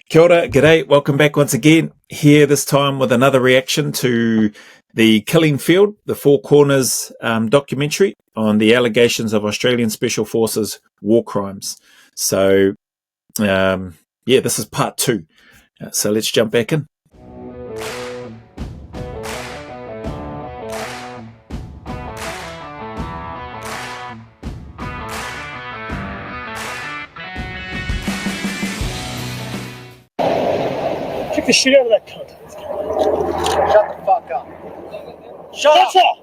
Kia ora, g'day, welcome back once again. Here this time with another reaction to the Killing Field, the Four Corners documentary on the allegations of Australian Special Forces war crimes. So, this is part 2. So let's jump back in. Kick the shit out of that cunt. Shut the fuck up. Shut up!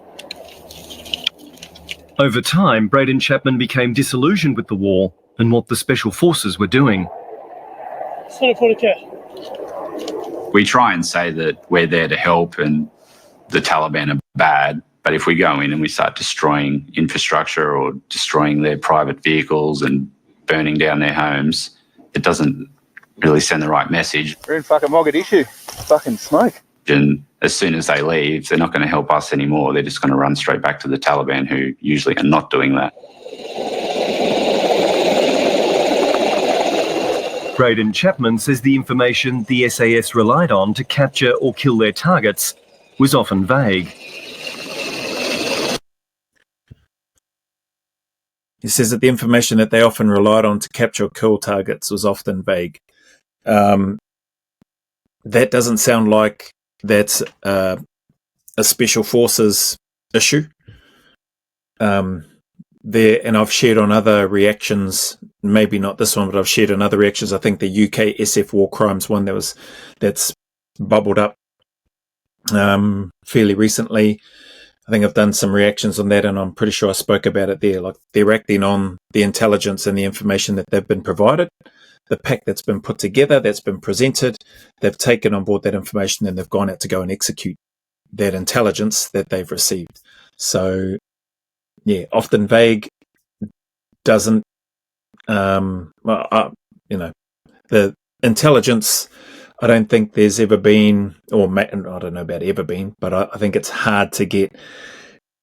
Over time, Braden Chapman became disillusioned with the war and what the Special Forces were doing. We try and say that we're there to help and the Taliban are bad, but if we go in and we start destroying infrastructure or destroying their private vehicles and burning down their homes, it doesn't really send the right message. We're in fucking Mogadishu. Fucking smoke. And as soon as they leave, they're not going to help us anymore. They're just going to run straight back to the Taliban, who usually are not doing that. Braden Chapman says the information the SAS relied on to capture or kill their targets was often vague. He says that the information that they often relied on to capture or kill targets was often vague. That doesn't sound like that's a Special Forces issue. And I've shared on other reactions, maybe not this one, but I've shared on other reactions. I think the UK SF war crimes one that's bubbled up fairly recently. I think I've done some reactions on that, and I'm pretty sure I spoke about it there. Like, they're acting on the intelligence and the information that they've been provided, the pack that's been put together, that's been presented. They've taken on board that information and they've gone out to go and execute that intelligence that they've received. So, yeah, often vague, doesn't, the intelligence, I don't think there's ever been, or I don't know about ever been, but I think it's hard to get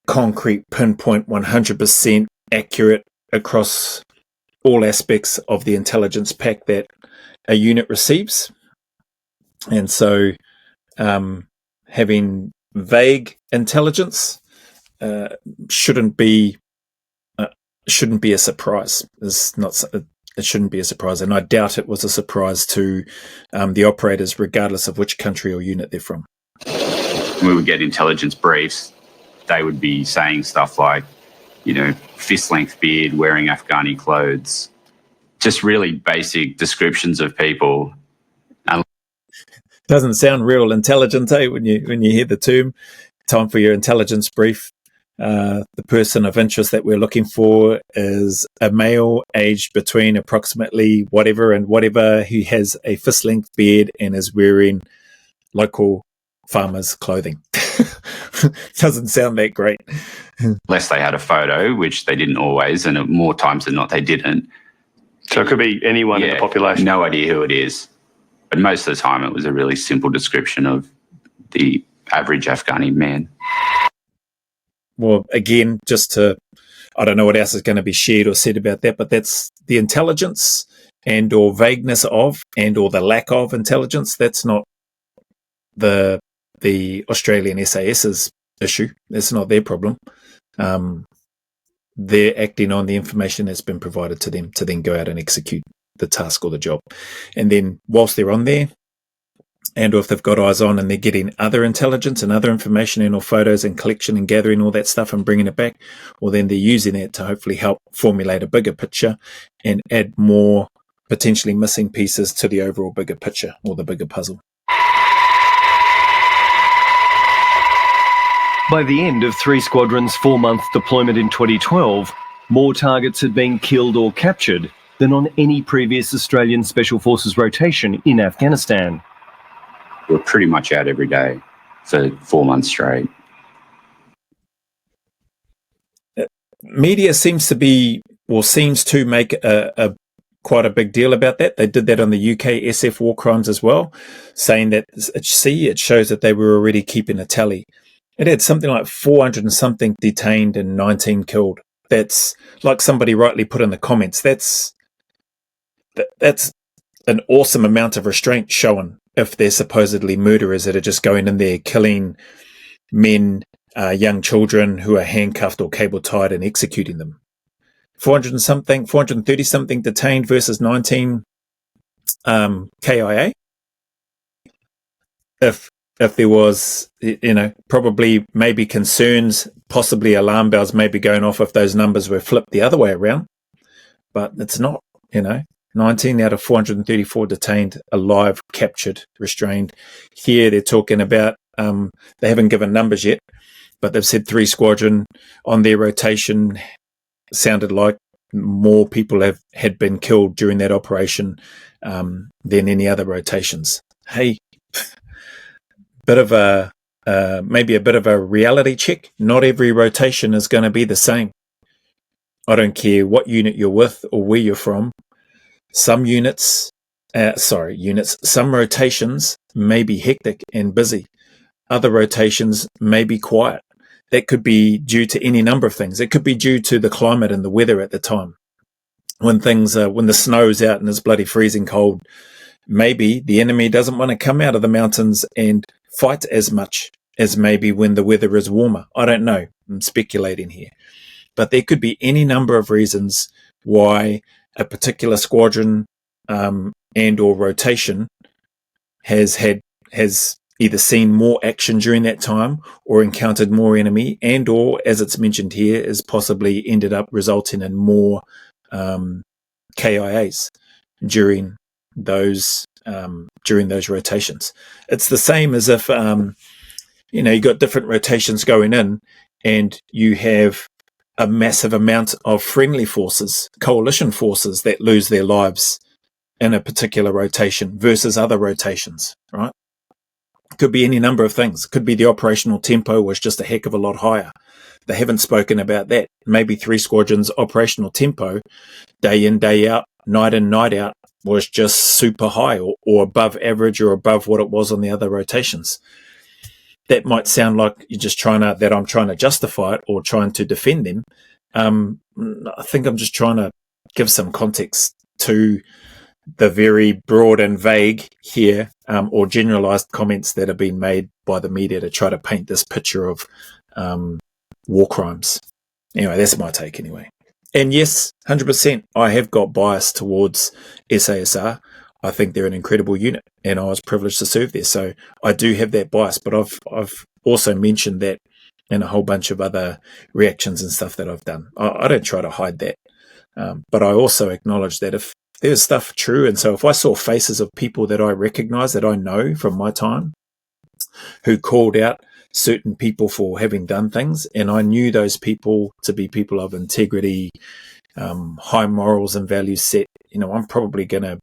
concrete, pinpoint, 100% accurate across all aspects of the intelligence pack that a unit receives. And so having vague intelligence shouldn't be a surprise. It shouldn't be a surprise, and I doubt it was a surprise to the operators, regardless of which country or unit they're from. When we would get intelligence briefs, they would be saying stuff like, fist-length beard, wearing Afghani clothes, just really basic descriptions of people. Doesn't sound real intelligent, when you hear the term. Time for your intelligence brief. The person of interest that we're looking for is a male aged between approximately whatever and whatever, who has a fist-length beard and is wearing local farmers' clothing. Doesn't sound that great. Unless they had a photo, which they didn't always, and more times than not they didn't. So it could be anyone in the population. No idea who it is. But most of the time it was a really simple description of the average Afghani man. Well, again, I don't know what else is going to be shared or said about that, but that's the intelligence and or vagueness of and or the lack of intelligence. That's not the Australian SAS's issue. That's not their problem. They're acting on the information that's been provided to them to then go out and execute the task or the job. And then whilst they're on there, and or if they've got eyes on and they're getting other intelligence and other information and or photos and collection and gathering all that stuff and bringing it back, well, then they're using it to hopefully help formulate a bigger picture and add more potentially missing pieces to the overall bigger picture or the bigger puzzle. By the end of 3 Squadron's 4-month deployment in 2012, more targets had been killed or captured than on any previous Australian Special Forces rotation in Afghanistan. We're pretty much out every day for 4 months straight. Media seems to make a quite a big deal about that. They did that on the UK SF war crimes as well, saying that, it shows that they were already keeping a tally. It had something like 400 and something detained and 19 killed. That's, like somebody rightly put in the comments, that's an awesome amount of restraint shown if they're supposedly murderers that are just going in there killing men, young children who are handcuffed or cable tied and executing them. 430 something detained versus 19 KIA. If there was, probably maybe concerns, possibly alarm bells maybe going off if those numbers were flipped the other way around. But it's not, 19 out of 434 detained, alive, captured, restrained. Here they're talking about, they haven't given numbers yet, but they've said 3 squadron on their rotation. Sounded like more people had been killed during that operation than any other rotations. Hey, maybe a bit of a reality check. Not every rotation is going to be the same. I don't care what unit you're with or where you're from. Some some rotations may be hectic and busy. Other rotations may be quiet. That could be due to any number of things. It could be due to the climate and the weather at the time. When the snow's out and it's bloody freezing cold, maybe the enemy doesn't want to come out of the mountains and fight as much as maybe when the weather is warmer. I don't know. I'm speculating here. But there could be any number of reasons why a particular squadron and or rotation has either seen more action during that time or encountered more enemy, and or, as it's mentioned here, is possibly ended up resulting in more KIAs during those rotations. It's the same as if you got different rotations going in, and you have a massive amount of friendly forces, coalition forces that lose their lives in a particular rotation versus other rotations, right? Could be any number of things. Could be the operational tempo was just a heck of a lot higher. They haven't spoken about that. Maybe 3 squadrons operational tempo, day in, day out, night in, night out, was just super high or above average or above what it was on the other rotations. That might sound like you're just I'm trying to justify it or trying to defend them. I think I'm just trying to give some context to the very broad and vague here, or generalized comments that have been made by the media to try to paint this picture of war crimes. Anyway, that's my take anyway. And yes, 100%, I have got bias towards SASR. I think they're an incredible unit, and I was privileged to serve there. So I do have that bias, but I've also mentioned that in a whole bunch of other reactions and stuff that I've done. I don't try to hide that. But I also acknowledge that if there's stuff true, and so if I saw faces of people that I recognize, that I know from my time, who called out certain people for having done things, and I knew those people to be people of integrity, high morals and values set, I'm probably going to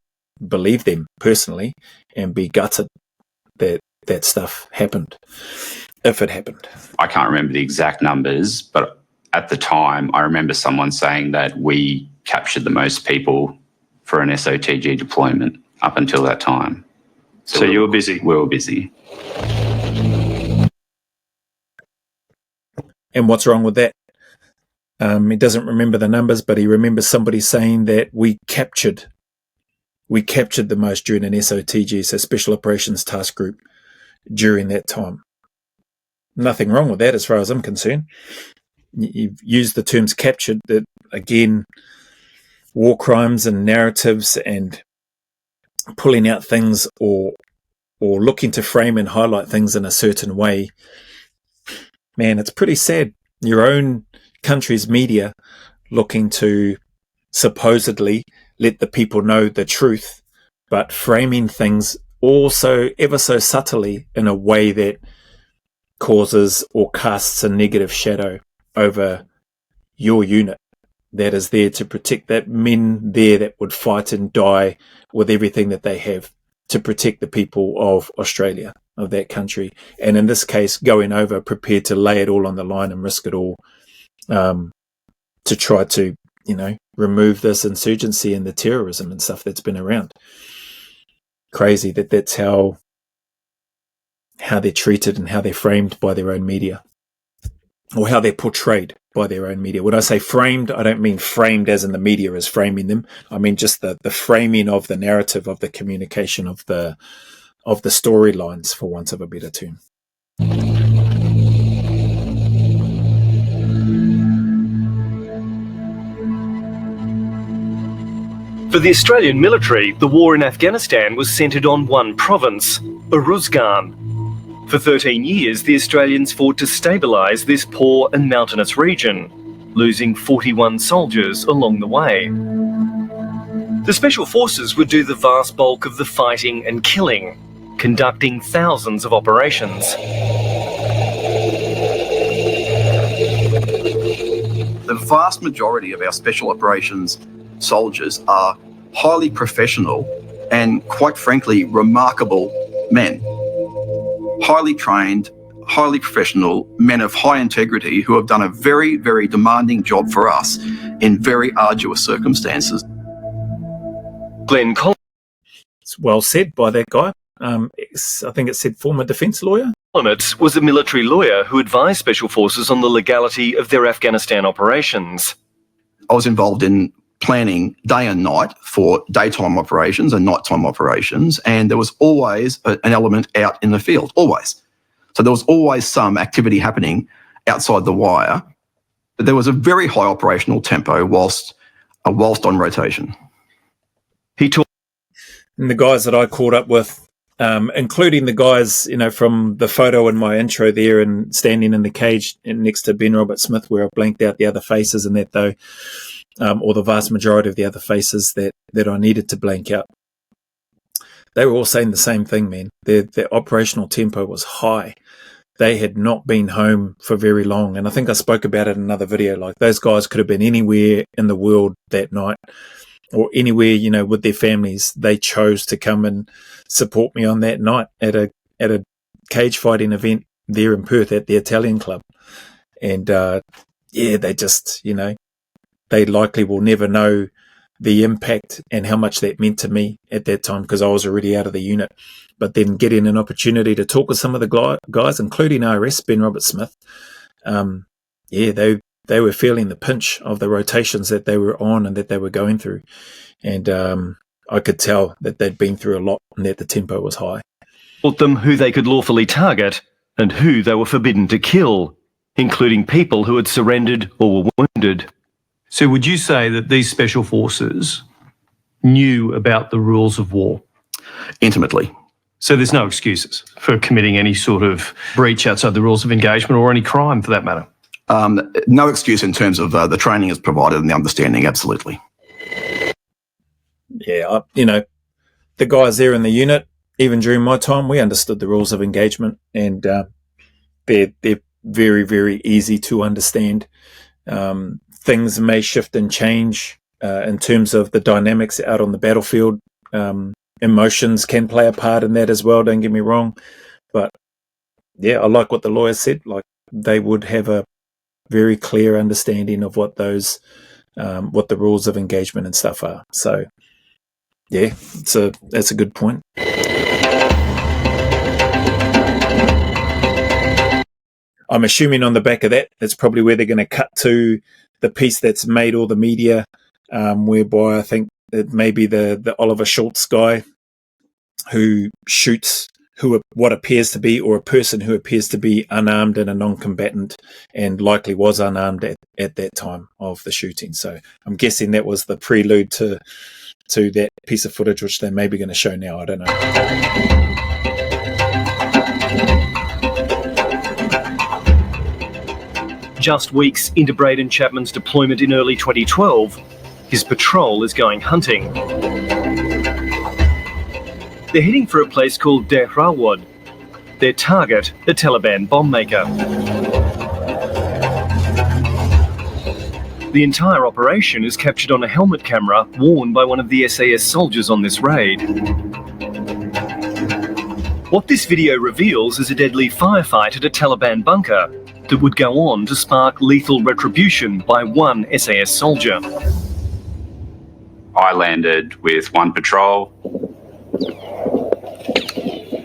believe them personally and be gutted that that stuff happened, if it happened. I can't remember the exact numbers, but at the time, I remember someone saying that we captured the most people for an SOTG deployment up until that time. So you were busy? We were busy. And what's wrong with that? He doesn't remember the numbers, but he remembers somebody saying that we captured the most during an SOTG, so Special Operations Task Group, during that time. Nothing wrong with that as far as I'm concerned. You've used the terms captured, that again, war crimes and narratives and pulling out things or looking to frame and highlight things in a certain way. Man, it's pretty sad. Your own country's media looking to supposedly let the people know the truth, but framing things also ever so subtly in a way that causes or casts a negative shadow over your unit that is there to protect that men there that would fight and die with everything that they have to protect the people of Australia, of that country. And in this case, going over prepared to lay it all on the line and risk it all to try to, remove this insurgency and the terrorism and stuff that's been around. Crazy that that's how they're treated and how they're framed by their own media, or how they're portrayed. by their own media. When I say framed, I don't mean framed as in the media is framing them. I mean just the framing of the narrative, of the communication, of the storylines, for want of a better term. For the Australian military, the war in Afghanistan was centred on one province, Uruzgan. For 13 years, the Australians fought to stabilise this poor and mountainous region, losing 41 soldiers along the way. The Special Forces would do the vast bulk of the fighting and killing, conducting thousands of operations. The vast majority of our special operations soldiers are highly professional and, quite frankly, remarkable men. Highly trained, highly professional men of high integrity who have done a very, very demanding job for us in very arduous circumstances. Glenn Collins. It's well said by that guy. I think it said former defence lawyer. Was a military lawyer who advised Special Forces on the legality of their Afghanistan operations. I was involved in planning day and night for daytime operations and nighttime operations, and there was always an element out in the field, always. So there was always some activity happening outside the wire, but there was a very high operational tempo whilst on rotation. He talked, and the guys that I caught up with, including the guys, from the photo in my intro there and standing in the cage next to Ben Robert Smith, where I blanked out the other faces and that though, or the vast majority of the other faces that I needed to blank out. They were all saying the same thing, man. Their operational tempo was high. They had not been home for very long. And I think I spoke about it in another video. Like, those guys could have been anywhere in the world that night or anywhere, with their families. They chose to come and support me on that night at a cage fighting event there in Perth at the Italian club. And, they just, they likely will never know the impact and how much that meant to me at that time, because I was already out of the unit. But then getting an opportunity to talk with some of the guys, including RS, Ben Robert Smith, they were feeling the pinch of the rotations that they were on and that they were going through. And I could tell that they'd been through a lot and that the tempo was high. Taught them who they could lawfully target and who they were forbidden to kill, including people who had surrendered or were wounded. So would you say that these special forces knew about the rules of war? Intimately. So there's no excuses for committing any sort of breach outside the rules of engagement or any crime for that matter? No excuse in terms of the training is provided and the understanding, absolutely. Yeah, the guys there in the unit, even during my time, we understood the rules of engagement, and they're very, very easy to understand. Things may shift and change in terms of the dynamics out on the battlefield. Emotions can play a part in that as well, don't get me wrong. But yeah, I like what the lawyer said. Like, they would have a very clear understanding of what those, what the rules of engagement and stuff are. So yeah, that's a good point. I'm assuming on the back of that, that's probably where they're going to cut to the piece that's made all the media, whereby I think it may be the Oliver Schultz guy who shoots what appears to be, or a person who appears to be unarmed and a non-combatant, and likely was unarmed at that time of the shooting. So I'm guessing that was the prelude to that piece of footage, which they're maybe going to show now. I don't know. Just weeks into Braden Chapman's deployment in early 2012, his patrol is going hunting. They're heading for a place called Dehrawad. Their target, a Taliban bomb maker. The entire operation is captured on a helmet camera worn by one of the SAS soldiers on this raid. What this video reveals is a deadly firefight at a Taliban bunker that would go on to spark lethal retribution by one SAS soldier. I landed with one patrol,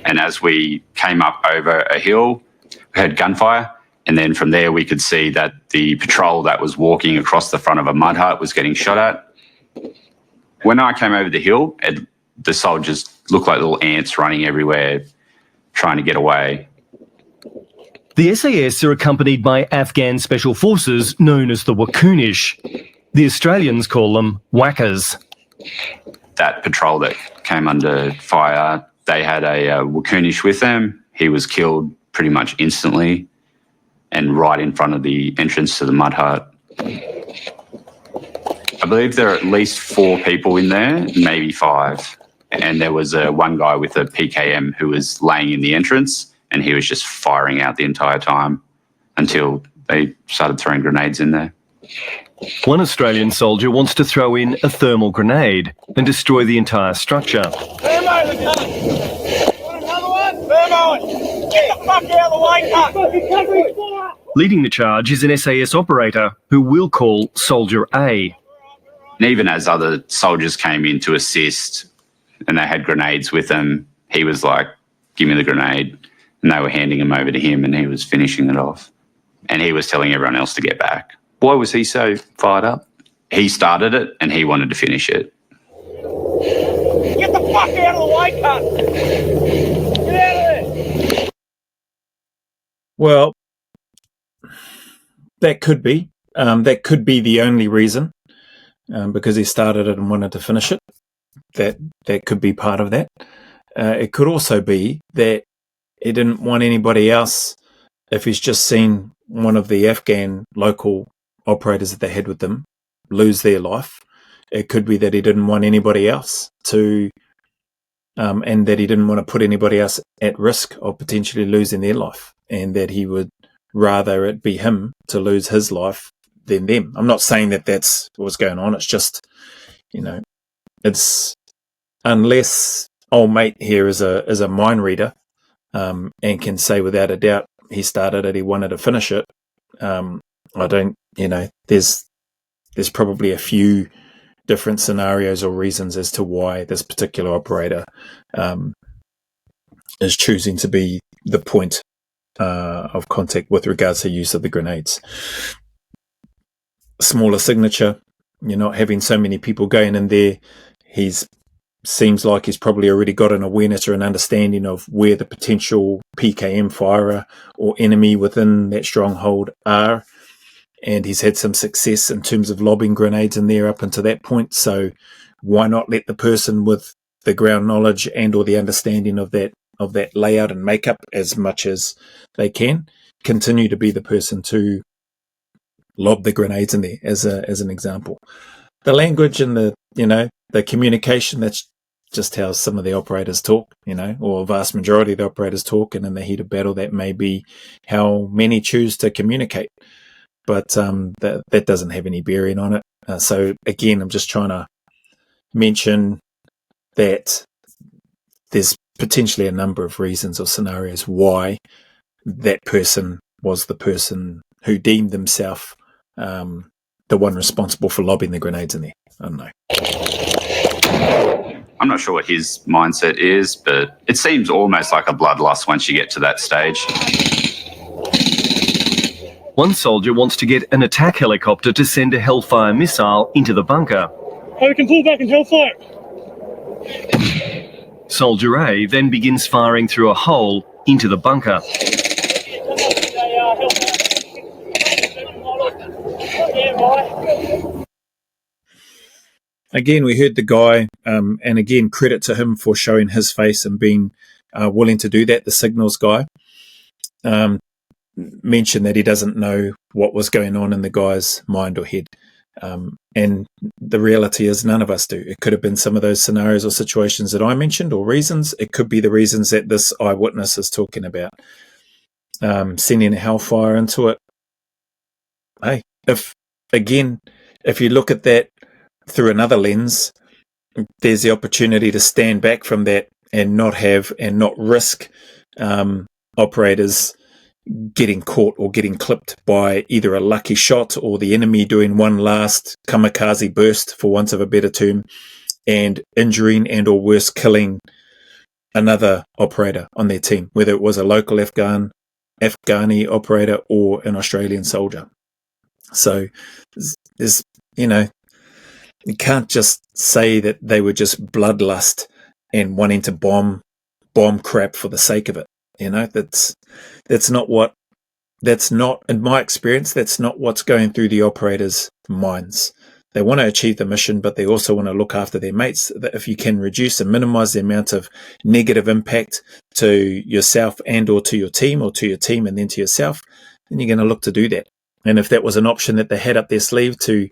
and as we came up over a hill, we heard gunfire, And then from there, we could see that the patrol that was walking across the front of a mud hut was getting shot at. When I came over the hill, the soldiers looked like little ants running everywhere, trying to get away. The SAS are accompanied by Afghan special forces known as the Wakunish. The Australians call them whackers. That patrol that came under fire, they had a Wakunish with them. He was killed pretty much instantly and right in front of the entrance to the mud hut. I believe there are at least 4 people in there, maybe 5. And there was one guy with a PKM who was laying in the entrance, and he was just firing out the entire time until they started throwing grenades in there. One Australian soldier wants to throw in a thermal grenade and destroy the entire structure. Thermo, the gun! Want another one? Thermo! Get the fuck out of the way, cunt! Leading the charge is an SAS operator who we'll call Soldier A. And even as other soldiers came in to assist and they had grenades with them, he was like, give me the grenade. And they were handing him over to him and he was finishing it off. And he was telling everyone else to get back. Why was he so fired up? He started it and he wanted to finish it. Get the fuck out of the way, cunt! Get out of there! Well, that could be. That could be the only reason, because he started it and wanted to finish it. That could be part of that. It could also be that he didn't want anybody else, if he's just seen one of the Afghan local operators that they had with them lose their life. It could be that he didn't want anybody else to, and that he didn't want to put anybody else at risk of potentially losing their life, and that he would rather it be him to lose his life than them. I'm not saying that that's what's going on. It's just, it's, unless old mate here is a mind reader, and can say without a doubt he started it, he wanted to finish it. I don't, there's probably a few different scenarios or reasons as to why this particular operator is choosing to be the point of contact with regards to use of the grenades. Smaller signature, you're not having so many people going in there. Seems like he's probably already got an awareness or an understanding of where the potential PKM firer or enemy within that stronghold are, and he's had some success in terms of lobbing grenades in there up until that point. So why not let the person with the ground knowledge and or the understanding of that layout and makeup as much as they can continue to be the person to lob the grenades in there as an example. The language and the communication, that's just how some of the operators talk, or a vast majority of the operators talk, and in the heat of battle that may be how many choose to communicate. But that doesn't have any bearing on it. So again, I'm just trying to mention that there's potentially a number of reasons or scenarios why that person was the person who deemed themselves the one responsible for lobbing the grenades in there. I don't know. I'm not sure what his mindset is, but it seems almost like a bloodlust once you get to that stage. One soldier wants to get an attack helicopter to send a Hellfire missile into the bunker. Oh, we can pull back and Hellfire. Soldier A then begins firing through a hole into the bunker. Again, we heard the guy, and again, credit to him for showing his face and being willing to do that. The signals guy mentioned that he doesn't know what was going on in the guy's mind or head. And the reality is none of us do. It could have been some of those scenarios or situations that I mentioned or reasons. It could be the reasons that this eyewitness is talking about. Sending a hellfire into it. Hey, if you look at that through another lens, there's the opportunity to stand back from that and not risk operators getting caught or getting clipped by either a lucky shot or the enemy doing one last kamikaze burst, for want of a better term, and injuring and or worse, killing another operator on their team, whether it was a local Afghan Afghani operator or an Australian soldier. So there's, you can't just say that they were just bloodlust and wanting to bomb crap for the sake of it. That's not, in my experience, that's not what's going through the operators' minds. They want to achieve the mission, but they also want to look after their mates. That if you can reduce and minimize the amount of negative impact to yourself and or to your team, or to your team and then to yourself, then you're going to look to do that. And if that was an option that they had up their sleeve to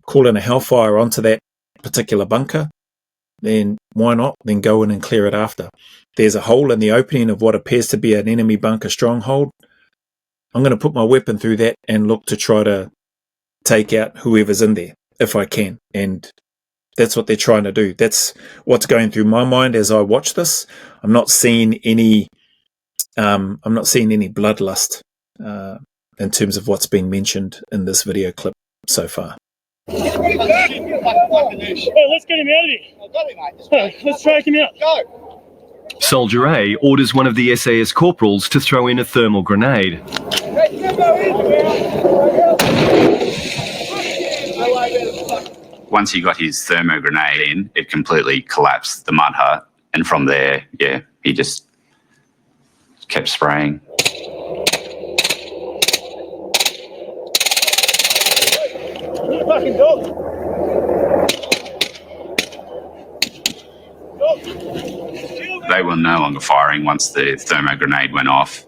call in a hellfire onto that particular bunker, then why not? Then go in and clear it after. There's a hole in the opening of what appears to be an enemy bunker stronghold. I'm going to put my weapon through that and look to try to take out whoever's in there if I can. And that's what they're trying to do. That's what's going through my mind as I watch this. I'm not seeing any bloodlust in terms of what's been mentioned in this video clip so far. Hey, let's get him out of here. Let's drag him out. Go. Soldier A orders one of the SAS corporals to throw in a thermal grenade. Once he got his thermo grenade in, it completely collapsed the mud hut. And from there, he just kept spraying. Fucking dog. They were no longer firing once the thermo grenade went off.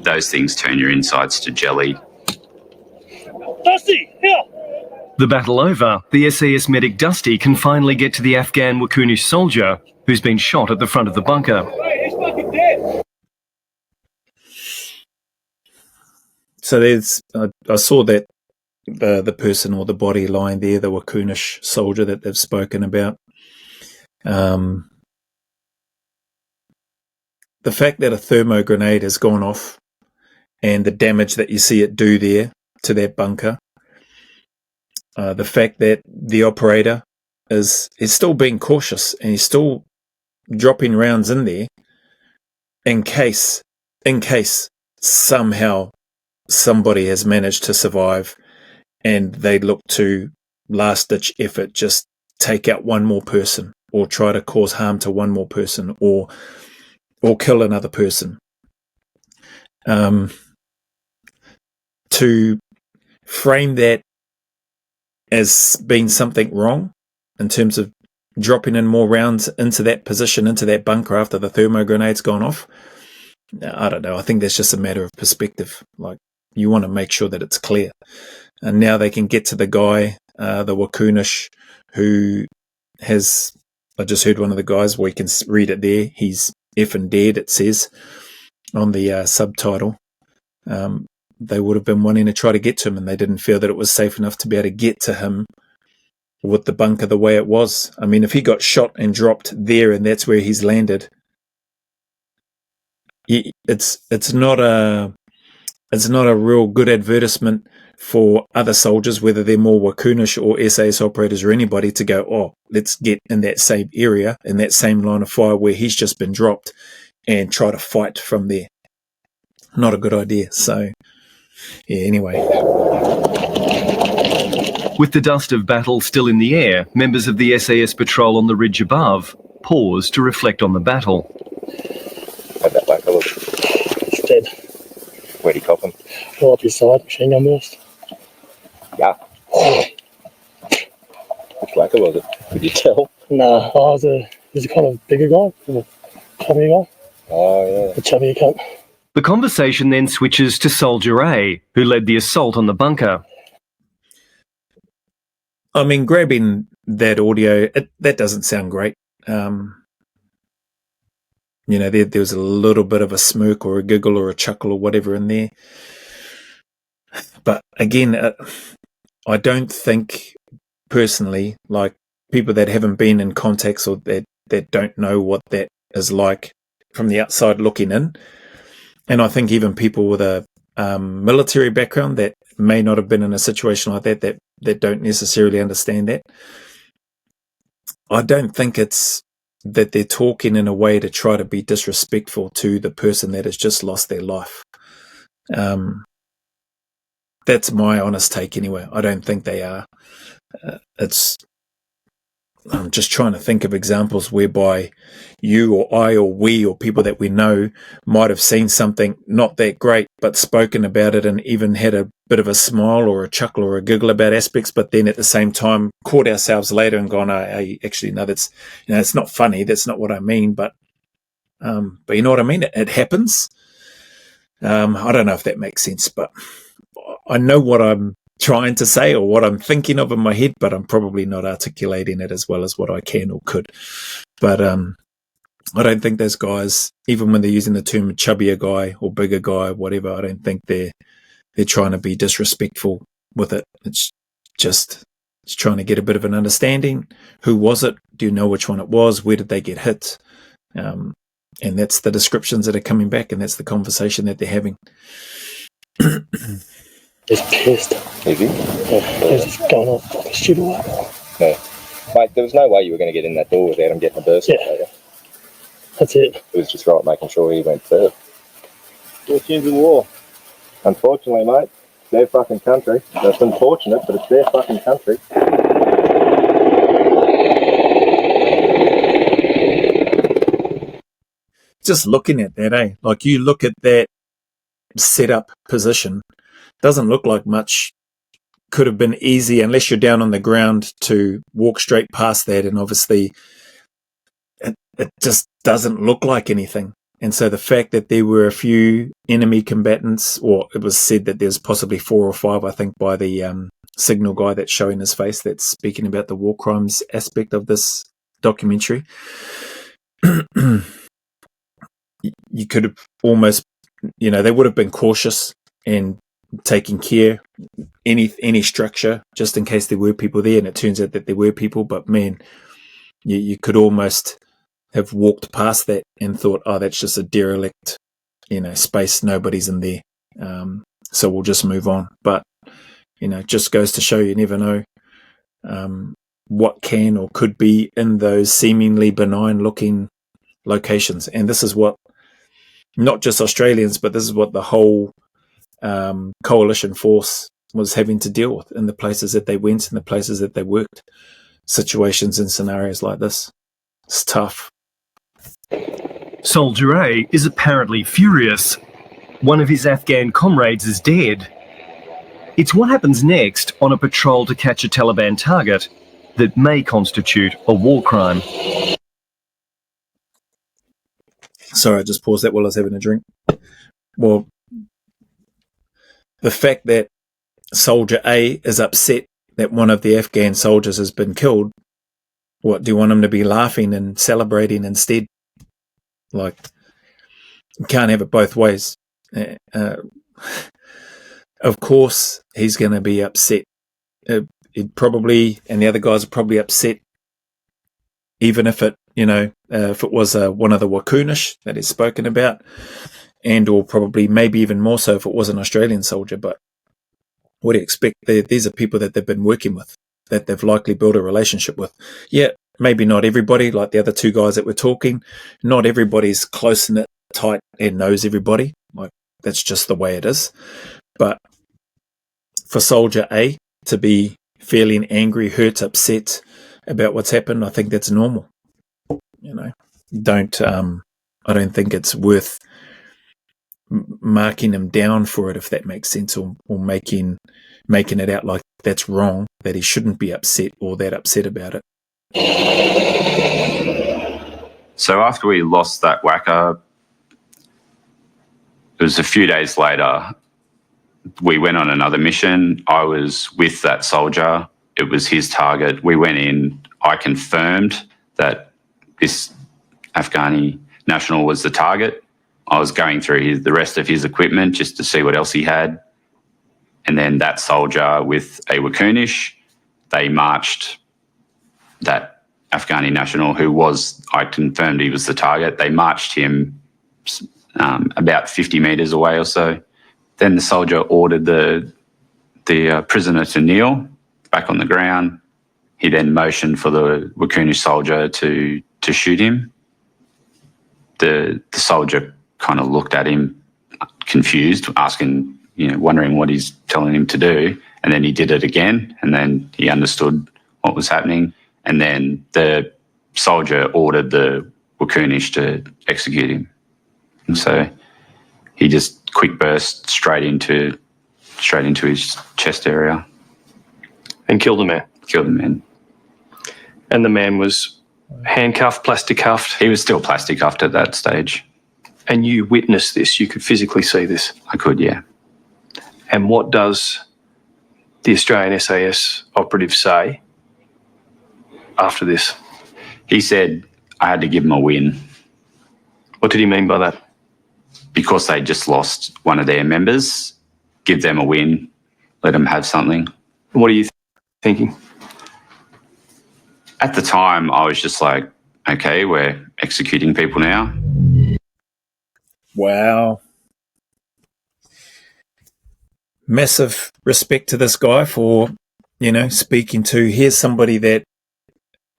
Those things turn your insides to jelly. Dusty, here. The battle over, the SAS medic Dusty can finally get to the Afghan Wakunish soldier who's been shot at the front of the bunker. Hey, he's fucking dead. So I saw that the person or the body lying there, the Wakunish soldier that they've spoken about. The fact that a thermo grenade has gone off and the damage that you see it do there to that bunker, the fact that the operator is still being cautious and he's still dropping rounds in there in case somehow somebody has managed to survive and they look to last-ditch effort, just take out one more person or try to cause harm to one more person or kill another person. To frame that as being something wrong in terms of dropping in more rounds into that position, into that bunker after the thermo grenade's gone off, I don't know. I think that's just a matter of perspective. Like, you want to make sure that it's clear. And now they can get to the guy, the Wakunish, who has, I just heard one of the guys, we can read it there, he's effing dead, it says on the subtitle. They would have been wanting to try to get to him and they didn't feel that it was safe enough to be able to get to him with the bunker the way it was. I mean, if he got shot and dropped there and that's where he's landed, it's not a real good advertisement for other soldiers, whether they're more Wakunish or SAS operators or anybody, to go, oh, let's get in that same area, in that same line of fire where he's just been dropped and try to fight from there. Not a good idea. So, yeah, anyway. With the dust of battle still in the air, members of the SAS patrol on the ridge above pause to reflect on the battle. How'd that bunker look? He's dead. Where'd he cop him? Right up his side, machine gun burst. Yeah. Which bunker was it? Could you tell? Nah, he's a kind of bigger guy, a chubbier guy. Oh, yeah. A chubbier cunt. The conversation then switches to Soldier A, who led the assault on the bunker. I mean, grabbing that audio, that doesn't sound great. There was a little bit of a smirk or a giggle or a chuckle or whatever in there. But again, I don't think personally, like people that haven't been in context or that don't know what that is like from the outside looking in, and I think even people with a military background that may not have been in a situation like that don't necessarily understand that. I don't think it's that they're talking in a way to try to be disrespectful to the person that has just lost their life. That's my honest take anyway. I don't think they are. I'm just trying to think of examples whereby you or I or we or people that we know might have seen something not that great, but spoken about it and even had a bit of a smile or a chuckle or a giggle about aspects, but then at the same time caught ourselves later and gone, actually, no, that's, it's not funny. That's not what I mean. But you know what I mean? It happens. I don't know if that makes sense, but I know what I'm trying to say or what I'm thinking of in my head, but I'm probably not articulating it as well as what I can or could. But I don't think those guys, even when they're using the term chubbier guy or bigger guy, whatever, I don't think they're trying to be disrespectful with it. It's trying to get a bit of an understanding. Who was it? Do you know which one it was? Where did they get hit? And that's the descriptions that are coming back, and that's the conversation that they're having. He's pissed. Is he? Yeah, he's going off like a stupid way. No. Mate, there was no way you were going to get in that door without him getting a burst. Yeah. That's it. It was just right making sure he went third. Fortunes of war. Unfortunately, mate, it's their fucking country. That's unfortunate, but it's their fucking country. Just looking at that, like you look at that setup position, doesn't look like much could have been easy unless you're down on the ground to walk straight past that, and obviously it just doesn't look like anything. And so the fact that there were a few enemy combatants, or it was said that there's possibly 4 or 5, I think, by the signal guy that's showing his face that's speaking about the war crimes aspect of this documentary. You could have almost, they would have been cautious and taking care, any structure, just in case there were people there, and it turns out that there were people, but man, you could almost have walked past that and thought, oh, that's just a derelict, space, nobody's in there, so we'll just move on. But, just goes to show you never know what can or could be in those seemingly benign looking locations. And this is what, not just Australians, but this is what the whole coalition force was having to deal with in the places that they went and the places that they worked. Situations and scenarios like this. It's tough. Soldier A is apparently furious. One of his Afghan comrades is dead. It's what happens next on a patrol to catch a Taliban target that may constitute a war crime. Sorry, I just paused that while I was having a drink. Well, the fact that Soldier A is upset that one of the Afghan soldiers has been killed, what, do you want him to be laughing and celebrating instead? Like, you can't have it both ways. Of course, he's going to be upset. He'd probably, and the other guys are probably upset, even if it, if it was one of the Wakunish that is spoken about, and or probably maybe even more so if it was an Australian soldier. But what do you expect? These are people that they've been working with, that they've likely built a relationship with. Yeah, maybe not everybody, like the other 2 guys that were talking. Not everybody's close-knit, tight, and knows everybody. Like, that's just the way it is. But for Soldier A to be feeling angry, hurt, upset about what's happened, I think that's normal. I don't think it's worth marking him down for it, if that makes sense, or making it out like that's wrong, that he shouldn't be upset or that upset about it. So after we lost that whacker, it was a few days later, we went on another mission. I was with that soldier. It was his target. We went in. I confirmed that this Afghani national was the target. I was going through the rest of his equipment just to see what else he had. And then that soldier with a Wakunish, they marched that Afghani national who was, I confirmed he was the target. They marched him about 50 metres away or so. Then the soldier ordered the prisoner to kneel back on the ground. He then motioned for the Wakunish soldier to to shoot him. The soldier kind of looked at him confused, asking, wondering what he's telling him to do. And then he did it again, and then he understood what was happening. And then the soldier ordered the Wakunish to execute him. And so he just quick burst straight into his chest area. And killed the man. Killed the man. And the man was handcuffed, plastic cuffed. He was still plastic cuffed at that stage. And you witnessed this. You could physically see this. I could, yeah. And what does the Australian SAS operative say after this? He said, I had to give him a win. What did he mean by that? Because they just lost one of their members, give them a win, let them have something. What are you thinking? At the time, I was just like, okay, we're executing people now. Wow. Massive respect to this guy for, speaking to, here's somebody that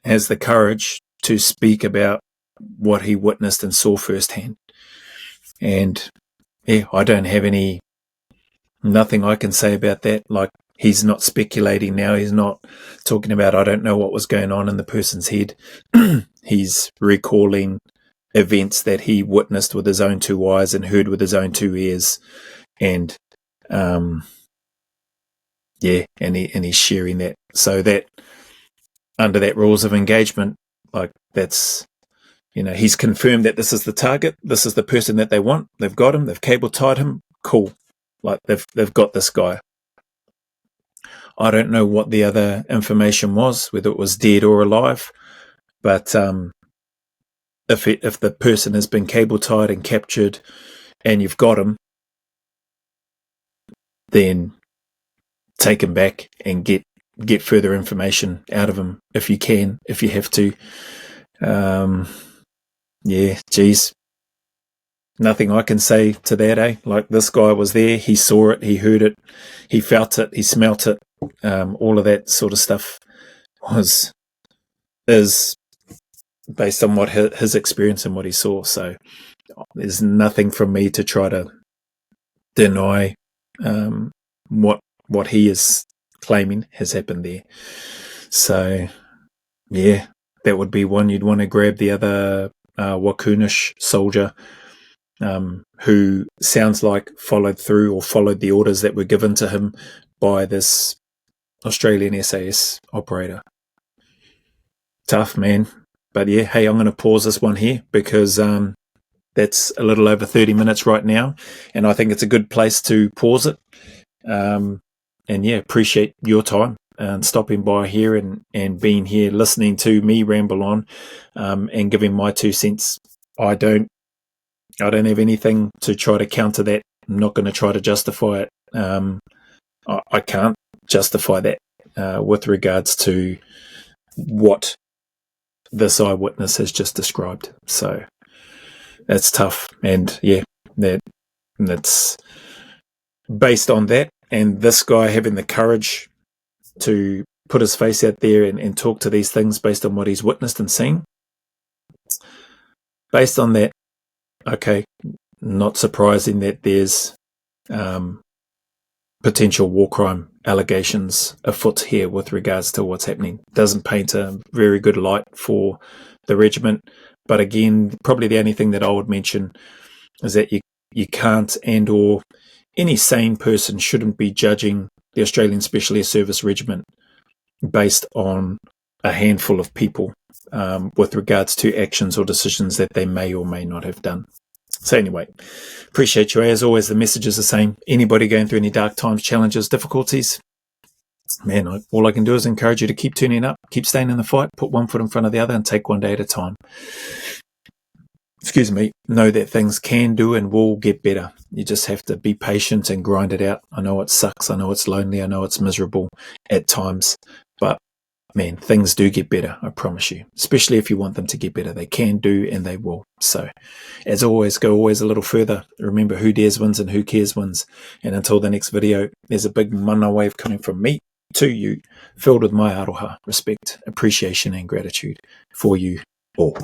has the courage to speak about what he witnessed and saw firsthand. And yeah, I don't have nothing I can say about that. Like, he's not speculating now. He's not talking about, I don't know what was going on in the person's head. He's recalling events that he witnessed with his own two eyes and heard with his own two ears. And, and he's sharing that. So that, under that rules of engagement, like, that's, he's confirmed that this is the target. This is the person that they want. They've got him. They've cable tied him. Cool. Like, they've got this guy. I don't know what the other information was, whether it was dead or alive, but if the person has been cable tied and captured, and you've got him, then take him back and get further information out of him if you can, if you have to. Yeah, geez. Nothing I can say to that, eh? Like, this guy was there, he saw it, he heard it, he felt it, he smelt it. All of that sort of stuff is based on what his experience and what he saw. So there's nothing from me to try to deny what he is claiming has happened there. So yeah, that would be one. You'd want to grab the other Wakunish soldier, who sounds like followed the orders that were given to him by this Australian SAS operator. Tough, man. But yeah, hey, I'm going to pause this one here because that's a little over 30 minutes right now, and I think it's a good place to pause it. And yeah, appreciate your time and stopping by here and being here, listening to me ramble on, and giving my 2 cents. I don't have anything to try to counter that. I'm not going to try to justify it. I can't justify that with regards to what this eyewitness has just described. So that's tough. And yeah, that's based on that, and this guy having the courage to put his face out there and talk to these things based on what he's witnessed and seen. Based on that, okay, not surprising that there's potential war crime allegations afoot here with regards to what's happening. Doesn't paint a very good light for the regiment. But again, probably the only thing that I would mention is that you can't, and or any sane person shouldn't be judging the Australian Special Air Service Regiment based on a handful of people with regards to actions or decisions that they may or may not have done. So anyway, appreciate you. As always, the message is the same. Anybody going through any dark times, challenges, difficulties, man, all I can do is encourage you to keep turning up, keep staying in the fight, put one foot in front of the other, and take one day at a time. Excuse me, know that things can do and will get better. You just have to be patient and grind it out. I know it sucks. I know it's lonely. I know it's miserable at times. But man, things do get better, I promise you. Especially if you want them to get better. They can do and they will. So, as always, go always a little further. Remember, who dares wins and who cares wins. And until the next video, there's a big mana wave coming from me to you, filled with my aroha, respect, appreciation and gratitude for you all.